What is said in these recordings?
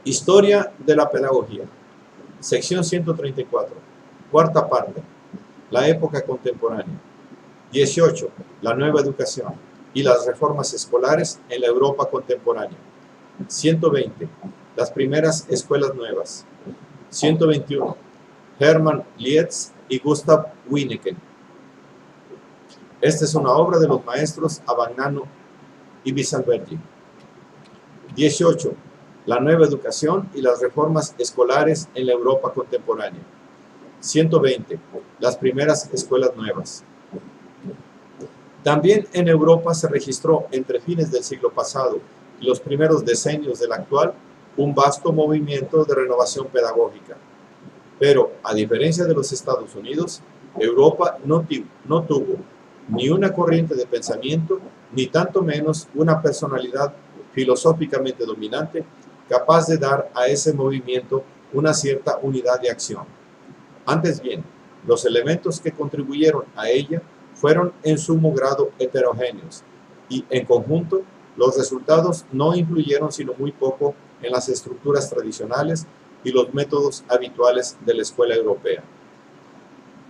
Historia de la pedagogía. Sección 134. Cuarta parte. La época contemporánea. 18. La nueva educación y las reformas escolares en la Europa contemporánea. 120. Las primeras escuelas nuevas. 121. Hermann Lietz y Gustav Winnecke. Esta es una obra de los maestros Abagnano y Bisalbergi. 18. La nueva educación y las reformas escolares en la Europa contemporánea. 120. Las primeras escuelas nuevas. También en Europa se registró entre fines del siglo pasado y los primeros decenios del actual un vasto movimiento de renovación pedagógica. Pero, a diferencia de los Estados Unidos, Europa no tuvo ni una corriente de pensamiento, ni tanto menos una personalidad filosóficamente dominante capaz de dar a ese movimiento una cierta unidad de acción. Antes bien, los elementos que contribuyeron a ella fueron en sumo grado heterogéneos y, en conjunto, los resultados no influyeron sino muy poco en las estructuras tradicionales y los métodos habituales de la escuela europea.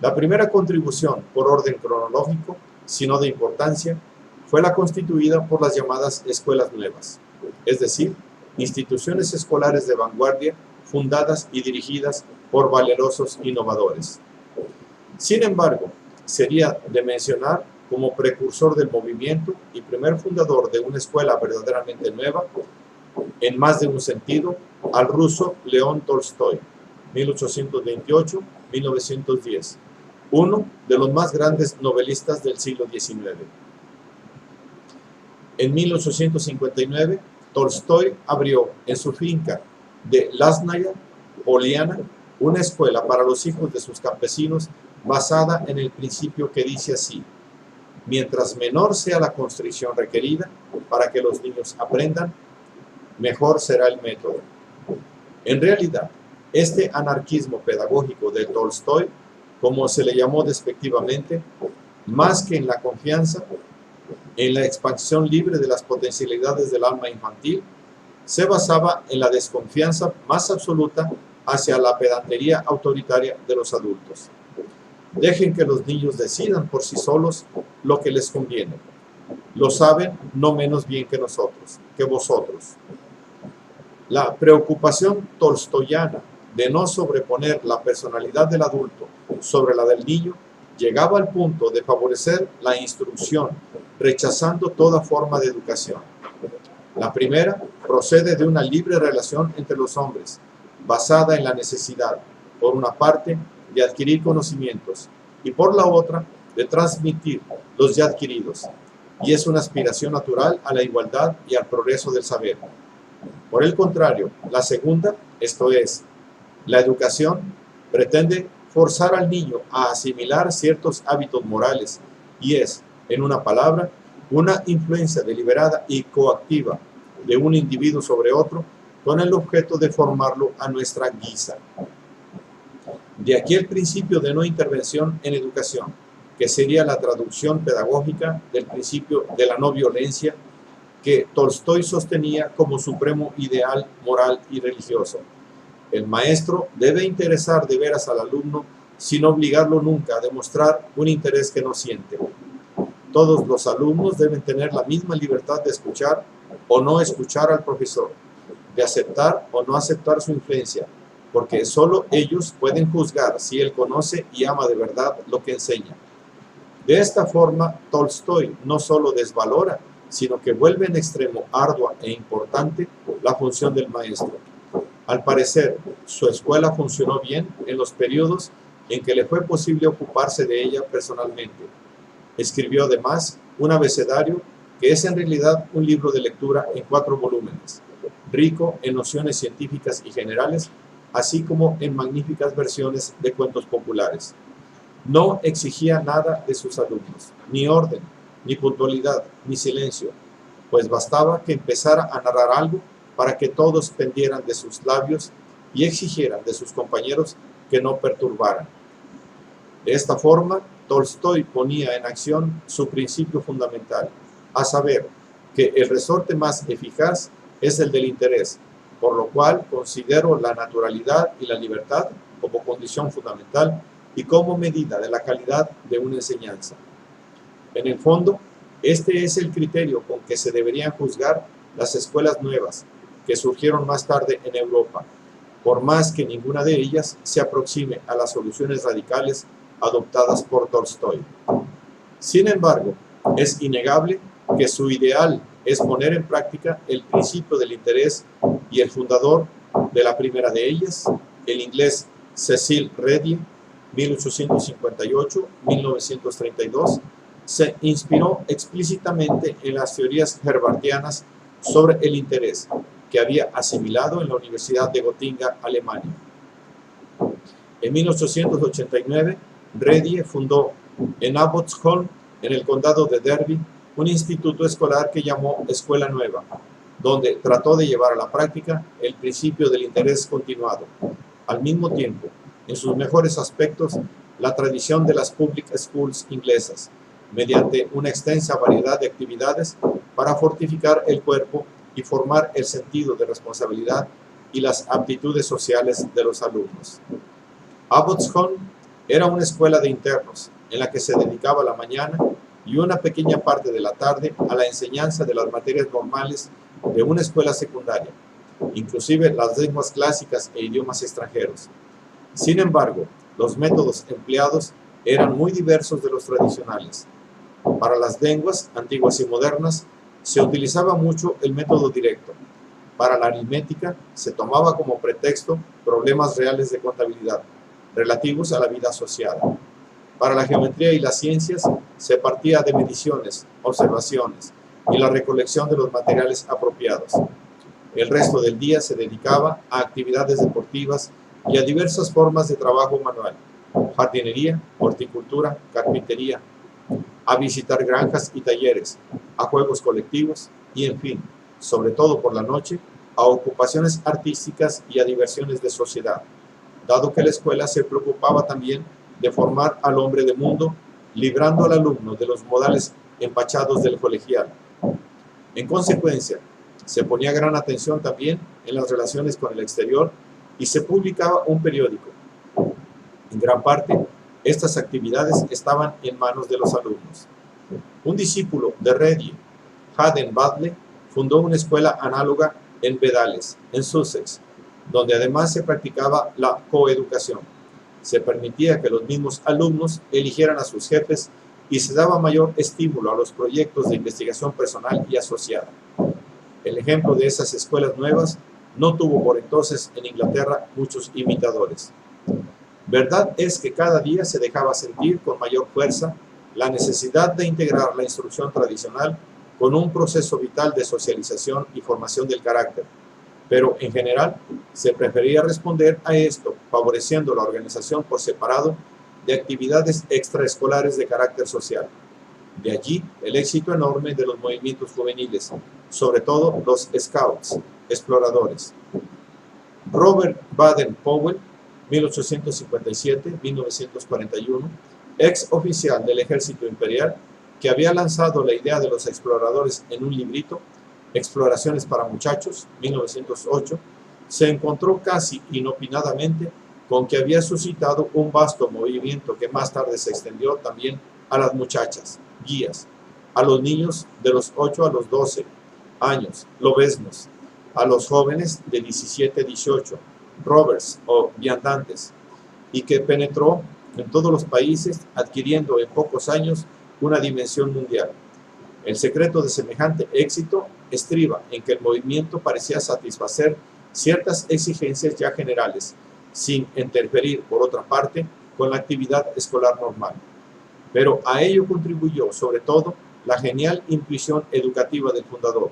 La primera contribución, por orden cronológico, sino de importancia, fue la constituida por las llamadas escuelas nuevas, es decir, instituciones escolares de vanguardia fundadas y dirigidas por valerosos innovadores. Sin embargo, sería de mencionar como precursor del movimiento y primer fundador de una escuela verdaderamente nueva, en más de un sentido, al ruso León Tolstoy, 1828-1910, uno de los más grandes novelistas del siglo XIX. En 1859, Tolstoy abrió en su finca de Lasnaya Poliana una escuela para los hijos de sus campesinos basada en el principio que dice así: mientras menor sea la constricción requerida para que los niños aprendan, mejor será el método. En realidad, este anarquismo pedagógico de Tolstoy, como se le llamó despectivamente, más que en la confianza, en la expansión libre de las potencialidades del alma infantil, se basaba en la desconfianza más absoluta hacia la pedantería autoritaria de los adultos. Dejen que los niños decidan por sí solos lo que les conviene. Lo saben no menos bien que nosotros, que vosotros. La preocupación tolstoyana de no sobreponer la personalidad del adulto sobre la del niño llegaba al punto de favorecer la instrucción, rechazando toda forma de educación. La primera procede de una libre relación entre los hombres, basada en la necesidad, por una parte, de adquirir conocimientos, y por la otra, de transmitir los ya adquiridos, y es una aspiración natural a la igualdad y al progreso del saber. Por el contrario, la segunda, esto es, la educación, pretende forzar al niño a asimilar ciertos hábitos morales y es, en una palabra, una influencia deliberada y coactiva de un individuo sobre otro con el objeto de formarlo a nuestra guisa. De aquí el principio de no intervención en educación, que sería la traducción pedagógica del principio de la no violencia que Tolstoy sostenía como supremo ideal moral y religioso. El maestro debe interesar de veras al alumno sin obligarlo nunca a demostrar un interés que no siente. Todos los alumnos deben tener la misma libertad de escuchar o no escuchar al profesor, de aceptar o no aceptar su influencia, porque solo ellos pueden juzgar si él conoce y ama de verdad lo que enseña. De esta forma, Tolstoy no solo desvalora, sino que vuelve en extremo ardua e importante la función del maestro. Al parecer, su escuela funcionó bien en los periodos en que le fue posible ocuparse de ella personalmente. Escribió además un abecedario que es en realidad un libro de lectura en 4 volúmenes, rico en nociones científicas y generales, así como en magníficas versiones de cuentos populares. No exigía nada de sus alumnos, ni orden, ni puntualidad, ni silencio, pues bastaba que empezara a narrar algo para que todos pendieran de sus labios y exigieran de sus compañeros que no perturbaran. De esta forma, Tolstoy ponía en acción su principio fundamental, a saber, que el resorte más eficaz es el del interés, por lo cual considero la naturalidad y la libertad como condición fundamental y como medida de la calidad de una enseñanza. En el fondo, este es el criterio con que se deberían juzgar las escuelas nuevas que surgieron más tarde en Europa, por más que ninguna de ellas se aproxime a las soluciones radicales adoptadas por Tolstói. Sin embargo, es innegable que su ideal es poner en práctica el principio del interés, y el fundador de la primera de ellas, el inglés Cecil Redier, 1858-1932, se inspiró explícitamente en las teorías herbartianas sobre el interés que había asimilado en la Universidad de Gotinga, Alemania. En 1889, Redier fundó en Abbotsholm, en el condado de Derby, un instituto escolar que llamó Escuela Nueva, donde trató de llevar a la práctica el principio del interés continuado. Al mismo tiempo, en sus mejores aspectos, la tradición de las public schools inglesas, mediante una extensa variedad de actividades para fortificar el cuerpo y formar el sentido de responsabilidad y las aptitudes sociales de los alumnos. Abbotsholm era una escuela de internos en la que se dedicaba la mañana y una pequeña parte de la tarde a la enseñanza de las materias normales de una escuela secundaria, inclusive las lenguas clásicas e idiomas extranjeros. Sin embargo, los métodos empleados eran muy diversos de los tradicionales. Para las lenguas antiguas y modernas se utilizaba mucho el método directo. Para la aritmética se tomaba como pretexto problemas reales de contabilidad, relativos a la vida asociada. Para la geometría y las ciencias se partía de mediciones, observaciones y la recolección de los materiales apropiados. El resto del día se dedicaba a actividades deportivas y a diversas formas de trabajo manual, jardinería, horticultura, carpintería, a visitar granjas y talleres, a juegos colectivos y, en fin, sobre todo por la noche, a ocupaciones artísticas y a diversiones de sociedad, dado que la escuela se preocupaba también de formar al hombre de mundo, librando al alumno de los modales empachados del colegial. En consecuencia, se ponía gran atención también en las relaciones con el exterior y se publicaba un periódico. En gran parte, estas actividades estaban en manos de los alumnos. Un discípulo de Redier, Haden Badley, fundó una escuela análoga en Bedales, en Sussex, donde además se practicaba la coeducación. Se permitía que los mismos alumnos eligieran a sus jefes y se daba mayor estímulo a los proyectos de investigación personal y asociada. El ejemplo de esas escuelas nuevas no tuvo por entonces en Inglaterra muchos imitadores. Verdad es que cada día se dejaba sentir con mayor fuerza la necesidad de integrar la instrucción tradicional con un proceso vital de socialización y formación del carácter, pero en general se prefería responder a esto favoreciendo la organización por separado de actividades extraescolares de carácter social. De allí el éxito enorme de los movimientos juveniles, sobre todo los scouts, exploradores. Robert Baden-Powell, 1857-1941, ex oficial del ejército imperial, que había lanzado la idea de los exploradores en un librito, Exploraciones para muchachos, 1908, se encontró casi inopinadamente con que había suscitado un vasto movimiento que más tarde se extendió también a las muchachas, guías, a los niños de los 8 a los 12 años, lobesnos, a los jóvenes de 17 a 18, rovers o viandantes, y que penetró en todos los países, adquiriendo en pocos años una dimensión mundial. El secreto de semejante éxito estriba en que el movimiento parecía satisfacer ciertas exigencias ya generales, sin interferir, por otra parte, con la actividad escolar normal. Pero a ello contribuyó, sobre todo, la genial intuición educativa del fundador,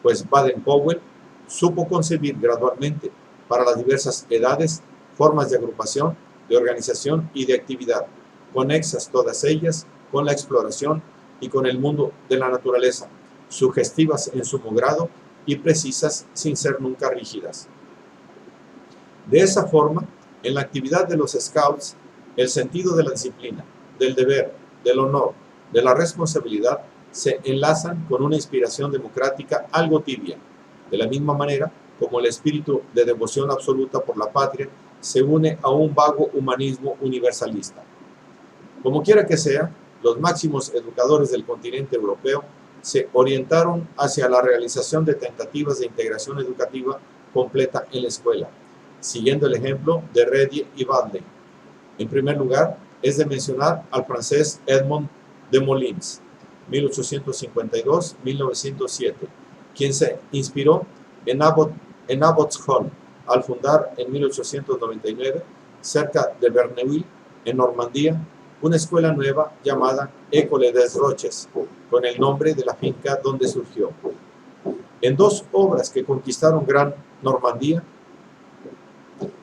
pues Baden-Powell supo concebir gradualmente, para las diversas edades, formas de agrupación, de organización y de actividad, conexas todas ellas con la exploración y con el mundo de la naturaleza, sugestivas en sumo grado y precisas sin ser nunca rígidas. De esa forma, en la actividad de los scouts, el sentido de la disciplina, del deber, del honor, de la responsabilidad se enlazan con una inspiración democrática algo tibia. De la misma manera, como el espíritu de devoción absoluta por la patria se une a un vago humanismo universalista. Como quiera que sea, los máximos educadores del continente europeo se orientaron hacia la realización de tentativas de integración educativa completa en la escuela, siguiendo el ejemplo de Redier y Badley. En primer lugar, es de mencionar al francés Edmond de Molins, 1852-1907, quien se inspiró en Abbots Hall al fundar en 1899, cerca de Verneuil, en Normandía, una escuela nueva llamada École des Roches, con el nombre de la finca donde surgió. En dos obras que conquistaron Gran Normandía,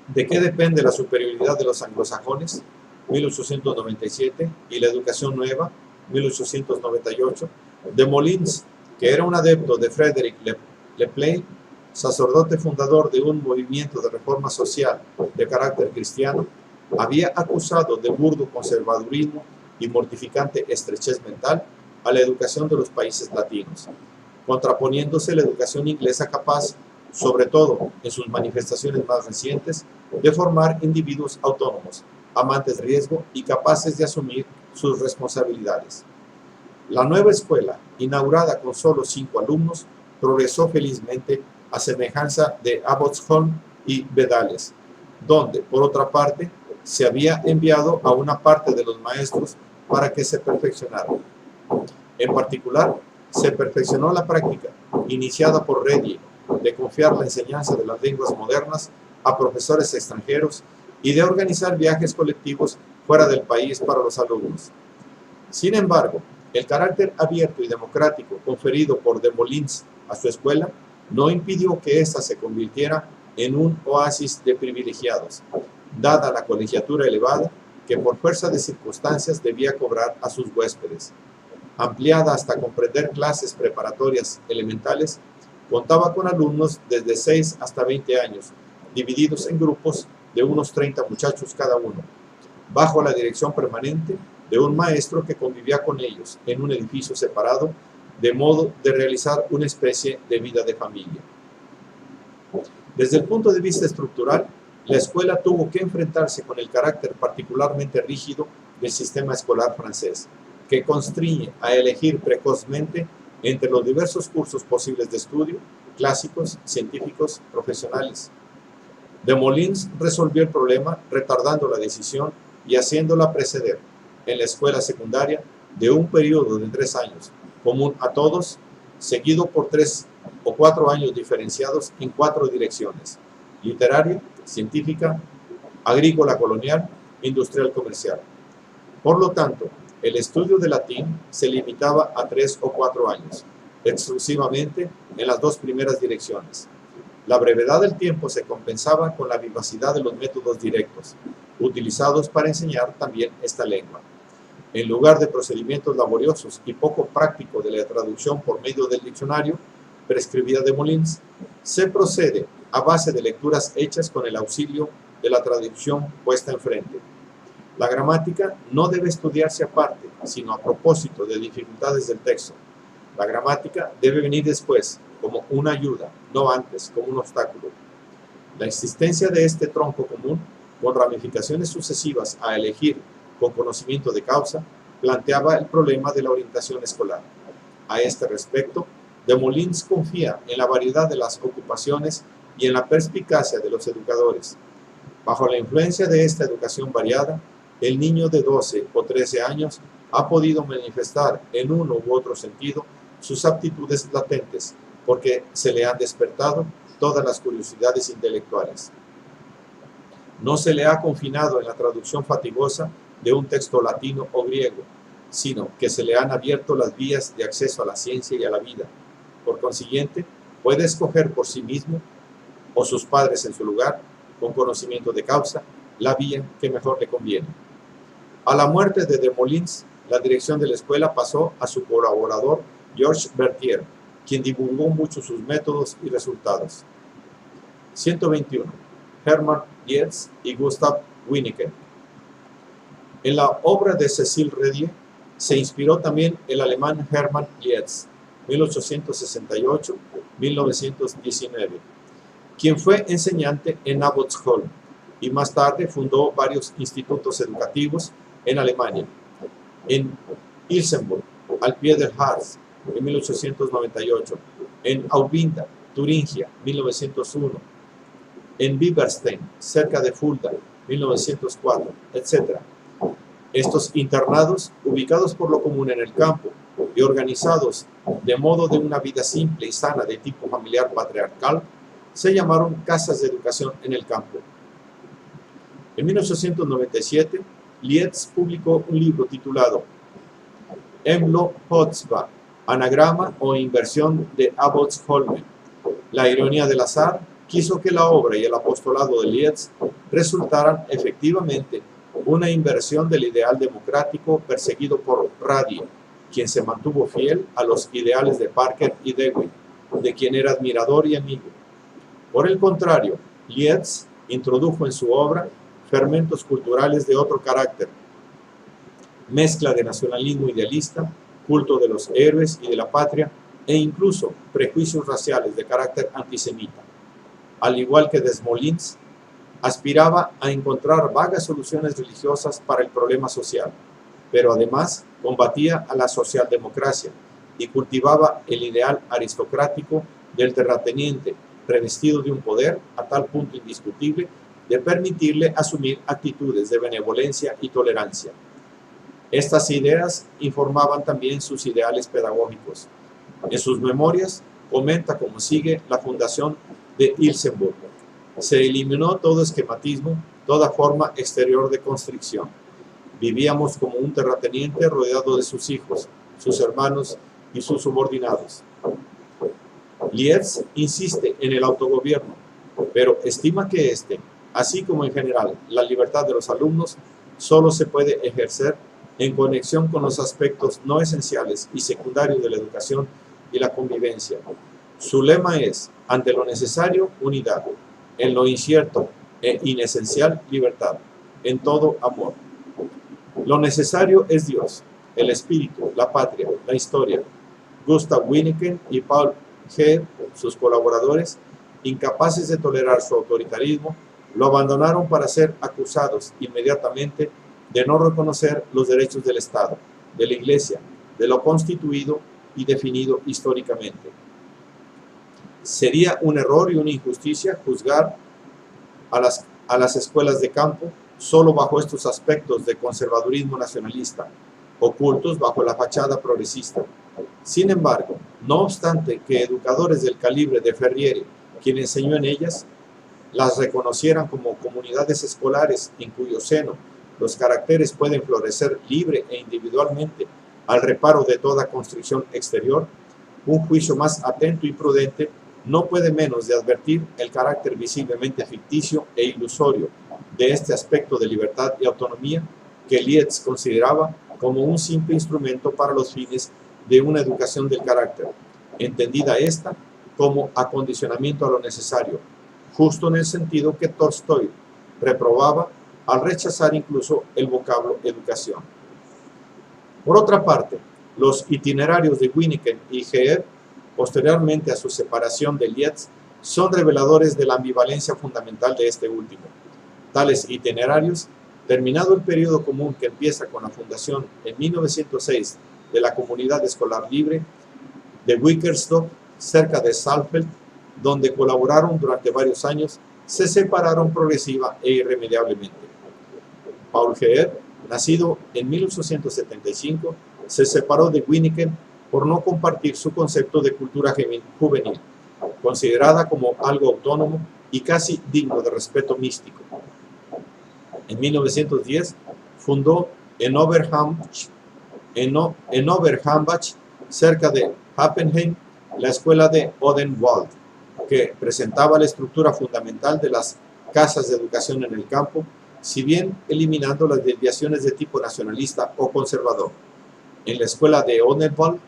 ¿de qué depende la superioridad de los anglosajones? 1897, y La Educación Nueva, 1898, de Molins, que era un adepto de Frédéric Le Play, sacerdote fundador de un movimiento de reforma social de carácter cristiano, había acusado de burdo conservadurismo y mortificante estrechez mental a la educación de los países latinos, contraponiéndose la educación inglesa capaz, sobre todo en sus manifestaciones más recientes, de formar individuos autónomos, amantes de riesgo y capaces de asumir sus responsabilidades. La nueva escuela, inaugurada con solo 5 alumnos, progresó felizmente a semejanza de Abbots Hall y Bedales, donde, por otra parte, se había enviado a una parte de los maestros para que se perfeccionaran. En particular, se perfeccionó la práctica, iniciada por Redier, de confiar la enseñanza de las lenguas modernas a profesores extranjeros y de organizar viajes colectivos fuera del país para los alumnos. Sin embargo, el carácter abierto y democrático conferido por de Molins a su escuela no impidió que ésta se convirtiera en un oasis de privilegiados, dada la colegiatura elevada que por fuerza de circunstancias debía cobrar a sus huéspedes. Ampliada hasta comprender clases preparatorias elementales, contaba con alumnos desde 6 hasta 20 años, divididos en grupos de unos 30 muchachos cada uno, bajo la dirección permanente de un maestro que convivía con ellos en un edificio separado, de modo de realizar una especie de vida de familia. Desde el punto de vista estructural, la escuela tuvo que enfrentarse con el carácter particularmente rígido del sistema escolar francés, que constriñe a elegir precozmente entre los diversos cursos posibles de estudio, clásicos, científicos, profesionales. De Molins resolvió el problema retardando la decisión y haciéndola preceder, en la escuela secundaria, de un periodo de 3 años, común a todos, seguido por 3 o 4 años diferenciados en 4 direcciones: literaria, científica, agrícola colonial, industrial comercial. Por lo tanto, el estudio de latín se limitaba a 3 o 4 años, exclusivamente en las 2 primeras direcciones. La brevedad del tiempo se compensaba con la vivacidad de los métodos directos, utilizados para enseñar también esta lengua. En lugar de procedimientos laboriosos y poco prácticos de la traducción por medio del diccionario, prescribida de Molins, se procede a base de lecturas hechas con el auxilio de la traducción puesta enfrente. La gramática no debe estudiarse aparte, sino a propósito de dificultades del texto. La gramática debe venir después, como una ayuda, no antes, como un obstáculo. La existencia de este tronco común, con ramificaciones sucesivas a elegir con conocimiento de causa, planteaba el problema de la orientación escolar. A este respecto, de Molins confía en la variedad de las ocupaciones y en la perspicacia de los educadores. Bajo la influencia de esta educación variada, el niño de 12 o 13 años ha podido manifestar en uno u otro sentido sus aptitudes latentes, porque se le han despertado todas las curiosidades intelectuales. No se le ha confinado en la traducción fatigosa de un texto latino o griego, sino que se le han abierto las vías de acceso a la ciencia y a la vida. Por consiguiente, puede escoger por sí mismo, o sus padres en su lugar, con conocimiento de causa, la vía que mejor le conviene. A la muerte de Molins, la dirección de la escuela pasó a su colaborador Georges Berthier, quien divulgó mucho sus métodos y resultados. 121. Hermann Lietz y Gustav Winiken. En la obra de Cécile Redier se inspiró también el alemán Hermann Lietz, 1868-1919. quien fue enseñante en Abbotsholm y más tarde fundó varios institutos educativos en Alemania, en Ilsenburg, al pie del Harz, en 1898, en Aubinda, Turingia, 1901, en Biberstein, cerca de Fulda, 1904, etc. Estos internados, ubicados por lo común en el campo y organizados de modo de una vida simple y sana de tipo familiar patriarcal, se llamaron casas de educación en el campo. En 1897, Lietz publicó un libro titulado Emlo Hotzba, anagrama o inversión de Abbotsholm. La ironía del azar quiso que la obra y el apostolado de Lietz resultaran efectivamente una inversión del ideal democrático perseguido por Radio, quien se mantuvo fiel a los ideales de Parker y Dewey, de quien era admirador y amigo. Por el contrario, Lietz introdujo en su obra fermentos culturales de otro carácter, mezcla de nacionalismo idealista, culto de los héroes y de la patria, e incluso prejuicios raciales de carácter antisemita. Al igual que Desmoulins, aspiraba a encontrar vagas soluciones religiosas para el problema social, pero además combatía a la socialdemocracia y cultivaba el ideal aristocrático del terrateniente, revestido de un poder a tal punto indiscutible de permitirle asumir actitudes de benevolencia y tolerancia. Estas ideas informaban también sus ideales pedagógicos. En sus memorias comenta como sigue la fundación de Ilsenburg. Se eliminó todo esquematismo, toda forma exterior de constricción. Vivíamos como un terrateniente rodeado de sus hijos, sus hermanos y sus subordinados. Lietz insiste en el autogobierno, pero estima que este, así como en general la libertad de los alumnos, solo se puede ejercer en conexión con los aspectos no esenciales y secundarios de la educación y la convivencia. Su lema es, ante lo necesario, unidad, en lo incierto e inesencial, libertad, en todo, amor. Lo necesario es Dios, el espíritu, la patria, la historia. Gustav Wyneken y Paul Heer, sus colaboradores, incapaces de tolerar su autoritarismo, lo abandonaron para ser acusados inmediatamente de no reconocer los derechos del Estado, de la Iglesia, de lo constituido y definido históricamente. Sería un error y una injusticia juzgar a las escuelas de campo solo bajo estos aspectos de conservadurismo nacionalista, ocultos bajo la fachada progresista. Sin embargo, no obstante que educadores del calibre de Ferriere, quien enseñó en ellas, las reconocieran como comunidades escolares en cuyo seno los caracteres pueden florecer libre e individualmente al reparo de toda constricción exterior, un juicio más atento y prudente no puede menos de advertir el carácter visiblemente ficticio e ilusorio de este aspecto de libertad y autonomía que Lietz consideraba como un simple instrumento para los fines de una educación del carácter, entendida esta como acondicionamiento a lo necesario, justo en el sentido que Tolstói reprobaba al rechazar incluso el vocablo educación. Por otra parte, los itinerarios de Wyneken y Heer, posteriormente a su separación de Lietz, son reveladores de la ambivalencia fundamental de este último. Tales itinerarios, terminado el periodo común que empieza con la fundación en 1906 de la Comunidad Escolar Libre de Wickersdorf, cerca de Saalfeld, donde colaboraron durante varios años, se separaron progresiva e irremediablemente. Paul Heer, nacido en 1875, se separó de Wyneken por no compartir su concepto de cultura juvenil, considerada como algo autónomo y casi digno de respeto místico. En 1910 fundó en Oberhambach, cerca de Happenheim, la escuela de Odenwald, que presentaba la estructura fundamental de las casas de educación en el campo, si bien eliminando las desviaciones de tipo nacionalista o conservador. En la escuela de Odenwald,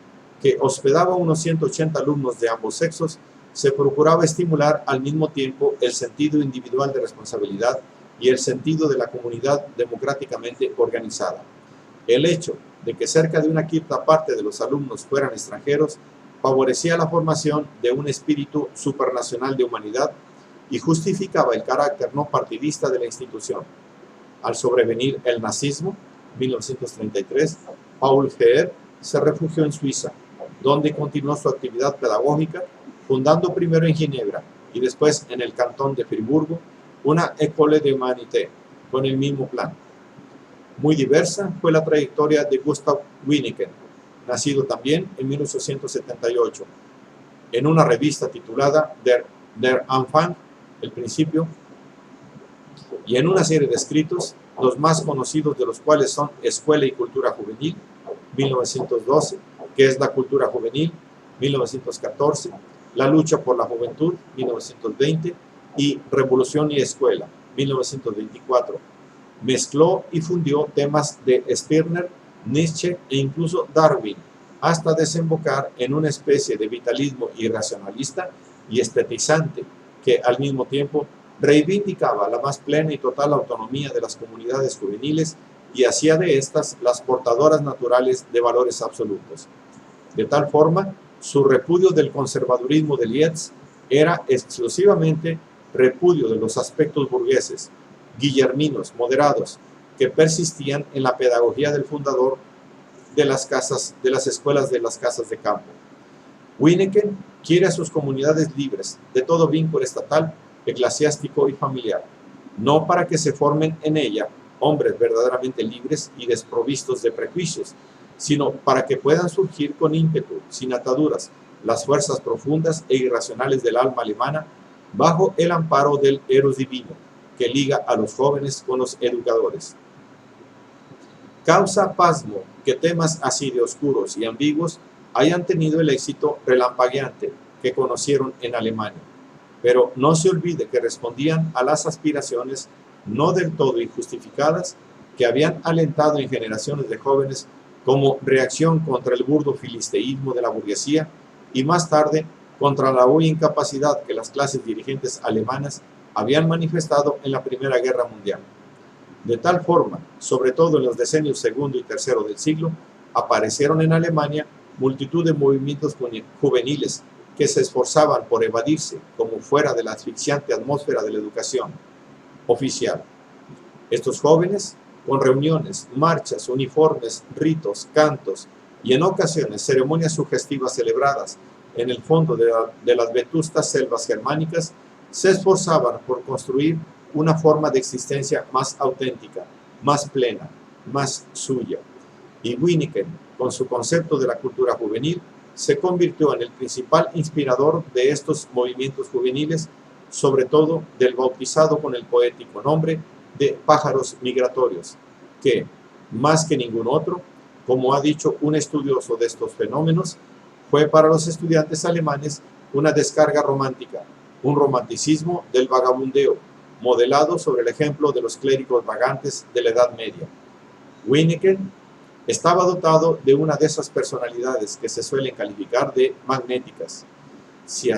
que hospedaba unos 180 alumnos de ambos sexos, se procuraba estimular al mismo tiempo el sentido individual de responsabilidad y el sentido de la comunidad democráticamente organizada. El hecho de que cerca de una quinta parte de los alumnos fueran extranjeros favorecía la formación de un espíritu supernacional de humanidad y justificaba el carácter no partidista de la institución. Al sobrevenir el nazismo, 1933, Paul Heer se refugió en Suiza, donde continuó su actividad pedagógica, fundando primero en Ginebra y después en el cantón de Friburgo una École de Humanité con el mismo plan. Muy diversa fue la trayectoria de Gustav Wyneken, nacido también en 1878, en una revista titulada Der Anfang, el principio, y en una serie de escritos, los más conocidos de los cuales son Escuela y Cultura Juvenil, 1912, que es la cultura juvenil, 1914, La lucha por la juventud, 1920, y Revolución y Escuela, 1924. Mezcló y fundió temas de Stirner, Nietzsche e incluso Darwin, hasta desembocar en una especie de vitalismo irracionalista y estetizante que al mismo tiempo reivindicaba la más plena y total autonomía de las comunidades juveniles y hacía de estas las portadoras naturales de valores absolutos. De tal forma, su repudio del conservadurismo de Lietz era exclusivamente repudio de los aspectos burgueses, guillerminos, moderados, que persistían en la pedagogía del fundador de las escuelas de las casas de campo. Wyneken quiere a sus comunidades libres de todo vínculo estatal, eclesiástico y familiar, no para que se formen en ella hombres verdaderamente libres y desprovistos de prejuicios, sino para que puedan surgir con ímpetu, sin ataduras, las fuerzas profundas e irracionales del alma alemana bajo el amparo del eros divino que liga a los jóvenes con los educadores. Causa pasmo que temas así de oscuros y ambiguos hayan tenido el éxito relampagueante que conocieron en Alemania, pero no se olvide que respondían a las aspiraciones no del todo injustificadas que habían alentado en generaciones de jóvenes como reacción contra el burdo filisteísmo de la burguesía y más tarde contra la hoy incapacidad que las clases dirigentes alemanas habían manifestado en la Primera Guerra Mundial. De tal forma, sobre todo en los decenios segundo y tercero del siglo, aparecieron en Alemania multitud de movimientos juveniles que se esforzaban por evadirse como fuera de la asfixiante atmósfera de la educación oficial. Estos jóvenes, con reuniones, marchas, uniformes, ritos, cantos y en ocasiones ceremonias sugestivas celebradas en el fondo de las vetustas selvas germánicas, se esforzaban por construir una forma de existencia más auténtica, más plena, más suya. Y Wyneken, con su concepto de la cultura juvenil, se convirtió en el principal inspirador de estos movimientos juveniles, sobre todo del bautizado con el poético nombre de pájaros migratorios, que, más que ningún otro, como ha dicho un estudioso de estos fenómenos, fue para los estudiantes alemanes una descarga romántica, un romanticismo del vagabundeo, modelado sobre el ejemplo de los clérigos vagantes de la Edad Media. Wyneken estaba dotado de una de esas personalidades que se suelen calificar de magnéticas. Si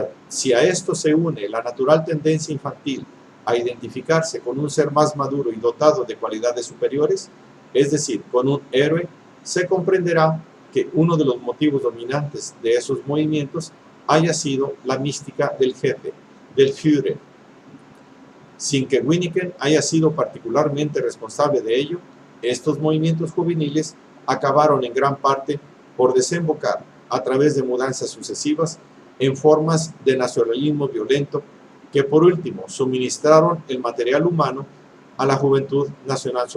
a esto se une la natural tendencia infantil a identificarse con un ser más maduro y dotado de cualidades superiores, es decir, con un héroe, se comprenderá que uno de los motivos dominantes de esos movimientos haya sido la mística del jefe, del Führer. Sin que Wyneken haya sido particularmente responsable de ello, estos movimientos juveniles acabaron en gran parte por desembocar, a través de mudanzas sucesivas, en formas de nacionalismo violento que por último suministraron el material humano a la juventud nacional